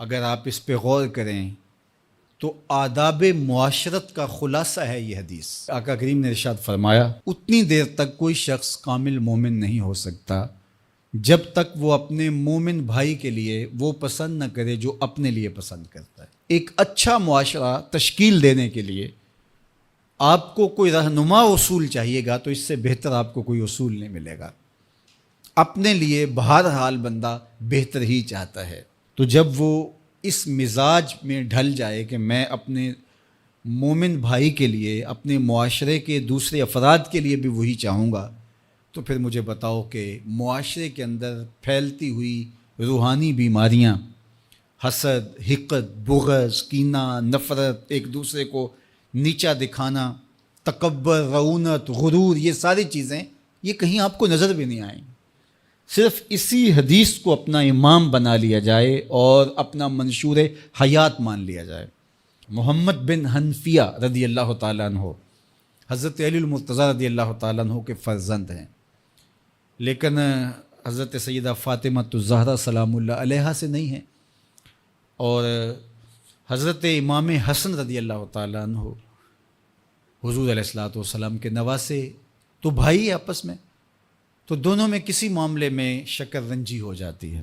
اگر آپ اس پہ غور کریں تو آداب معاشرت کا خلاصہ ہے یہ حدیث۔ آقا کریم نے ارشاد فرمایا اتنی دیر تک کوئی شخص کامل مومن نہیں ہو سکتا جب تک وہ اپنے مومن بھائی کے لیے وہ پسند نہ کرے جو اپنے لیے پسند کرتا ہے۔ ایک اچھا معاشرہ تشکیل دینے کے لیے آپ کو کوئی رہنما اصول چاہیے گا تو اس سے بہتر آپ کو کوئی اصول نہیں ملے گا۔ اپنے لیے بہرحال بندہ بہتر ہی چاہتا ہے، تو جب وہ اس مزاج میں ڈھل جائے کہ میں اپنے مومن بھائی کے لیے، اپنے معاشرے کے دوسرے افراد کے لیے بھی وہی چاہوں گا، تو پھر مجھے بتاؤ کہ معاشرے کے اندر پھیلتی ہوئی روحانی بیماریاں، حسد، حقد، بغض، کینہ، نفرت، ایک دوسرے کو نیچا دکھانا، تکبر، رعونت، غرور، یہ ساری چیزیں یہ کہیں آپ کو نظر بھی نہیں آئیں۔ صرف اسی حدیث کو اپنا امام بنا لیا جائے اور اپنا منشور حیات مان لیا جائے۔ محمد بن حنفیہ رضی اللہ تعالیٰ عنہ حضرت علی المرتضیٰ رضی اللہ تعالیٰ عنہ کے فرزند ہیں، لیکن حضرت سیدہ فاطمہ الزہرا سلام اللہ علیہا سے نہیں ہیں، اور حضرت امام حسن رضی اللہ تعالیٰ عنہ حضور علیہ الصلوۃ والسلام کے نواسے، تو بھائی آپس میں، تو دونوں میں کسی معاملے میں شکر رنجی ہو جاتی ہے۔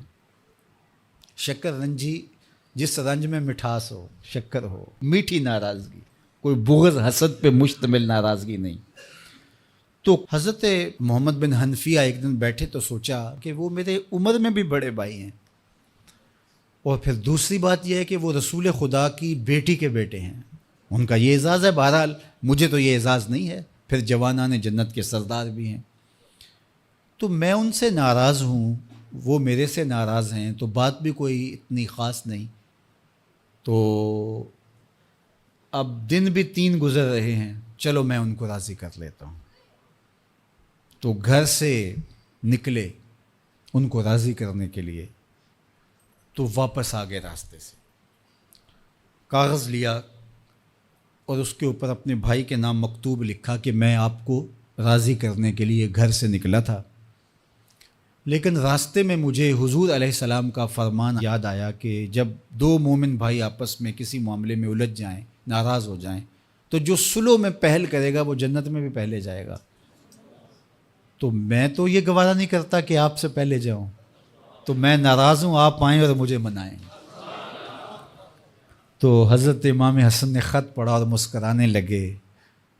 شکر رنجی جس رنج میں مٹھاس ہو، شکر ہو، میٹھی ناراضگی، کوئی بغض حسد پہ مشتمل ناراضگی نہیں۔ تو حضرت محمد بن حنفیہ ایک دن بیٹھے تو سوچا کہ وہ میرے عمر میں بھی بڑے بھائی ہیں، اور پھر دوسری بات یہ ہے کہ وہ رسول خدا کی بیٹی کے بیٹے ہیں، ان کا یہ اعزاز ہے، بہرحال مجھے تو یہ اعزاز نہیں ہے، پھر جوانان جنت کے سردار بھی ہیں، تو میں ان سے ناراض ہوں، وہ میرے سے ناراض ہیں، تو بات بھی کوئی اتنی خاص نہیں، تو اب دن بھی 3 گزر رہے ہیں، چلو میں ان کو راضی کر لیتا ہوں۔ تو گھر سے نکلے ان کو راضی کرنے کے لیے، تو واپس آ گئے راستے سے، کاغذ لیا اور اس کے اوپر اپنے بھائی کے نام مکتوب لکھا کہ میں آپ کو راضی کرنے کے لیے گھر سے نکلا تھا، لیکن راستے میں مجھے حضور علیہ السلام کا فرمان یاد آیا کہ جب 2 مومن بھائی آپس میں کسی معاملے میں الجھ جائیں، ناراض ہو جائیں، تو جو صلح میں پہل کرے گا وہ جنت میں بھی پہلے جائے گا۔ تو میں تو یہ گوارا نہیں کرتا کہ آپ سے پہلے جاؤں، تو میں ناراض ہوں، آپ آئیں اور مجھے منائیں۔ تو حضرت امام حسن نے خط پڑھا اور مسکرانے لگے،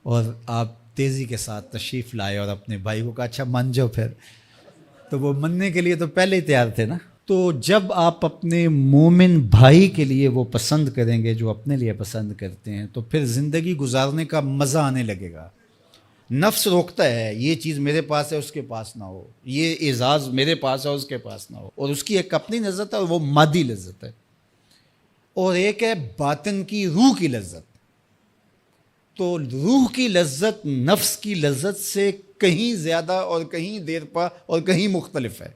اور آپ تیزی کے ساتھ تشریف لائے اور اپنے بھائی کو کہا اچھا مان جاؤ پھر، تو وہ مننے کے لیے تو پہلے ہی تیار تھے نا۔ تو جب آپ اپنے مومن بھائی کے لیے وہ پسند کریں گے جو اپنے لیے پسند کرتے ہیں، تو پھر زندگی گزارنے کا مزہ آنے لگے گا۔ نفس روکتا ہے یہ چیز میرے پاس ہے اس کے پاس نہ ہو، یہ اعزاز میرے پاس ہے اس کے پاس نہ ہو، اور اس کی ایک اپنی لذت ہے اور وہ مادی لذت ہے، اور ایک ہے باطن کی روح کی لذت۔ تو روح کی لذت نفس کی لذت سے کہیں زیادہ اور کہیں دیر پا اور کہیں مختلف ہے۔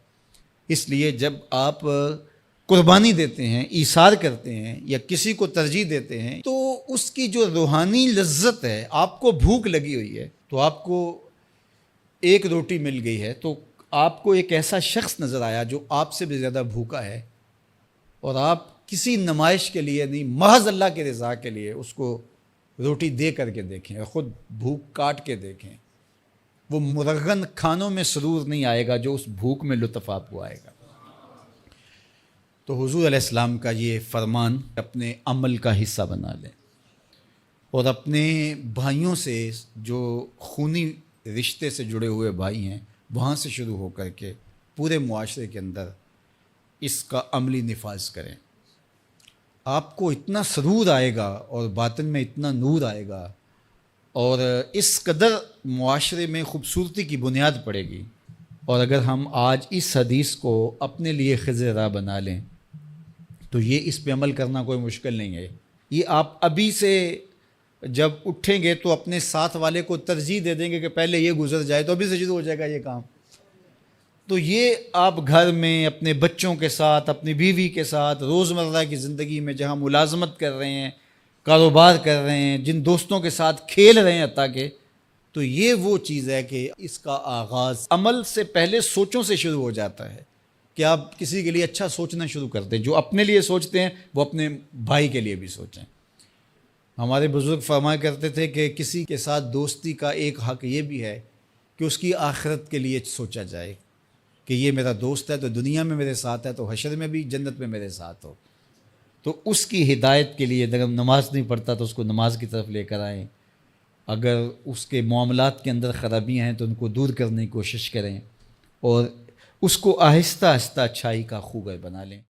اس لیے جب آپ قربانی دیتے ہیں، ایثار کرتے ہیں یا کسی کو ترجیح دیتے ہیں، تو اس کی جو روحانی لذت ہے، آپ کو بھوک لگی ہوئی ہے، تو آپ کو ایک روٹی مل گئی ہے، تو آپ کو ایک ایسا شخص نظر آیا جو آپ سے بھی زیادہ بھوکا ہے، اور آپ کسی نمائش کے لیے نہیں، محض اللہ کے رضا کے لیے اس کو روٹی دے کر کے دیکھیں، خود بھوک کاٹ کے دیکھیں، وہ مرغن کھانوں میں سرور نہیں آئے گا جو اس بھوک میں لطف آپ کو آئے گا۔ تو حضور علیہ السلام کا یہ فرمان اپنے عمل کا حصہ بنا لیں، اور اپنے بھائیوں سے، جو خونی رشتے سے جڑے ہوئے بھائی ہیں، وہاں سے شروع ہو کر کے پورے معاشرے کے اندر اس کا عملی نفاذ کریں۔ آپ کو اتنا سرور آئے گا اور باطن میں اتنا نور آئے گا، اور اس قدر معاشرے میں خوبصورتی کی بنیاد پڑے گی۔ اور اگر ہم آج اس حدیث کو اپنے لیے خضر راہ بنا لیں تو یہ اس پہ عمل کرنا کوئی مشکل نہیں ہے۔ یہ آپ ابھی سے جب اٹھیں گے تو اپنے ساتھ والے کو ترجیح دے دیں گے کہ پہلے یہ گزر جائے، تو ابھی سے شروع ہو جائے گا یہ کام۔ تو یہ آپ گھر میں اپنے بچوں کے ساتھ، اپنی بیوی کے ساتھ، روزمرہ کی زندگی میں جہاں ملازمت کر رہے ہیں، کاروبار کر رہے ہیں، جن دوستوں کے ساتھ کھیل رہے ہیں حتیٰ کہ، تو یہ وہ چیز ہے کہ اس کا آغاز عمل سے پہلے سوچوں سے شروع ہو جاتا ہے۔ کہ آپ کسی کے لیے اچھا سوچنا شروع کر دیں. جو اپنے لیے سوچتے ہیں وہ اپنے بھائی کے لیے بھی سوچیں. ہمارے بزرگ فرمایا کرتے تھے کہ کسی کے ساتھ دوستی کا ایک حق یہ بھی ہے کہ اس کی آخرت کے لیے سوچا جائے کہ یہ میرا دوست ہے تو دنیا میں میرے ساتھ ہے تو حشر میں بھی جنت میں میرے ساتھ ہو. تو اس کی ہدایت کے لیے اگر نماز نہیں پڑھتا تو اس کو نماز کی طرف لے کر آئیں. اگر اس کے معاملات کے اندر خرابیاں ہیں تو ان کو دور کرنے کی کوشش کریں اور اس کو آہستہ آہستہ اچھائی کا خوگر بنا لیں.